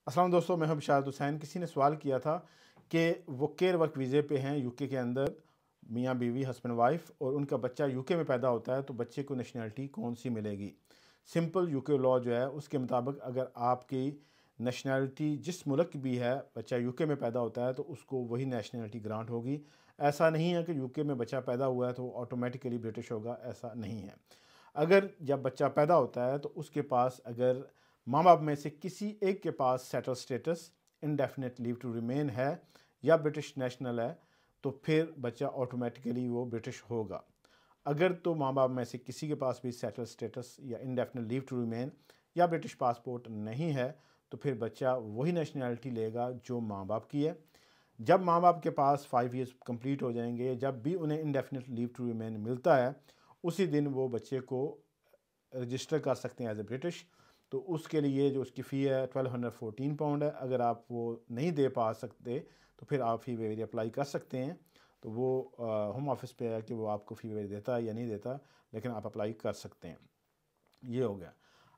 अस्सलाम दोस्तों, मैं हूं बिशारत हुसैन। किसी ने सवाल किया था कि वो केयर वर्क वीज़े पे हैं यूके के अंदर, मियाँ बीवी हस्बैंड वाइफ, और उनका बच्चा यूके में पैदा होता है तो बच्चे को नेशनैलिटी कौन सी मिलेगी। सिंपल यूके लॉ जो है उसके मुताबिक अगर आपकी नेशनैलिटी जिस मुल्क की भी है, बच्चा यूके में पैदा होता है तो उसको वही नेशनैलिटी ग्रांट होगी। ऐसा नहीं है कि यूके में बच्चा पैदा हुआ है तो ऑटोमेटिकली ब्रिटिश होगा, ऐसा नहीं है। अगर जब बच्चा पैदा होता है तो उसके पास अगर माँ बाप में से किसी एक के पास settle status, indefinite leave to remain है या ब्रिटिश नेशनल है तो फिर बच्चा ऑटोमेटिकली वो ब्रिटिश होगा। अगर तो माँ बाप में से किसी के पास भी सेटल स्टेटस या इंडेफिनिट लीव टू रिमेन या ब्रिटिश पासपोर्ट नहीं है तो फिर बच्चा वही नेशनैलिटी लेगा जो माँ बाप की है। जब माँ बाप के पास 5 ईयर्स कंप्लीट हो जाएंगे, जब भी उन्हें इंडेफिनिट लीव टू रिमेन मिलता है उसी दिन वो बच्चे को रजिस्टर कर सकते हैं एज ए ब्रिटिश। तो उसके लिए जो उसकी फ़ी है 1214 पाउंड है। अगर आप वो नहीं दे पा सकते तो फिर आप फ़ी वेवर अप्लाई कर सकते हैं। तो वो होम ऑफिस पे है कि वो आपको फ़ी वेवर देता है या नहीं देता, लेकिन आप अप्लाई कर सकते हैं। ये हो गया।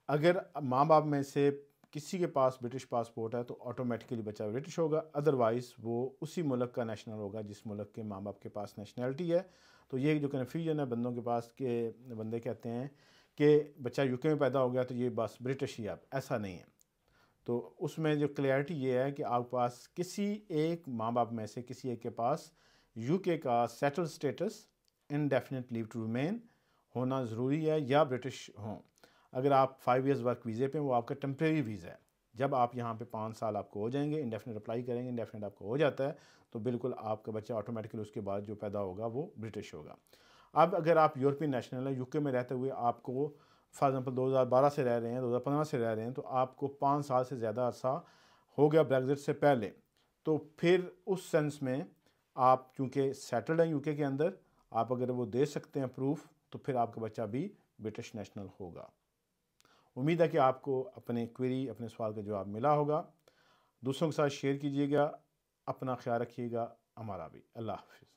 अगर माँ बाप में से किसी के पास ब्रिटिश पासपोर्ट है तो ऑटोमेटिकली बच्चा ब्रिटिश होगा, अदरवाइज़ वो उसी मुल्क का नेशनल होगा जिस मुल्क के माँ बाप के पास नेशनैलिटी है। तो ये जो कन्फ्यूजन है बंदों के पास, के बंदे कहते हैं कि बच्चा यूके में पैदा हो गया तो ये बस ब्रिटिश ही अब, ऐसा नहीं है। तो उसमें जो क्लियरिटी ये है कि आपके पास किसी एक माँ बाप में से किसी एक के पास यूके का settle status, indefinite leave to remain होना ज़रूरी है या ब्रिटिश हों। अगर आप 5 ईयर्स वर्क वीज़े पे, वो आपका टेम्प्रेरी वीज़ा है। जब आप यहाँ पे 5 साल आपको हो जाएंगे, इंडेफिनिट अप्लाई करेंगे, इंडेफिनिट आपको हो जाता है तो बिल्कुल आपका बच्चा ऑटोमेटिकली उसके बाद जो पैदा होगा वो ब्रिटिश होगा। अब अगर आप यूरोपियन नेशनल है, यूके में रहते हुए आपको फॉर एग्जांपल 2012 से रह रहे हैं, 2015 से रह रहे हैं, तो आपको 5 साल से ज़्यादा अरसा हो गया ब्रेग्जिट से पहले, तो फिर उस सेंस में आप चूँकि सेटल्ड हैं यूके के अंदर, आप अगर वो दे सकते हैं प्रूफ तो फिर आपका बच्चा भी ब्रिटिश नेशनल होगा। उम्मीद है कि आपको अपने क्वेरी, अपने सवाल का जवाब मिला होगा। दूसरों के साथ शेयर कीजिएगा। अपना ख्याल रखिएगा, हमारा भी। अल्लाह हाफिज़।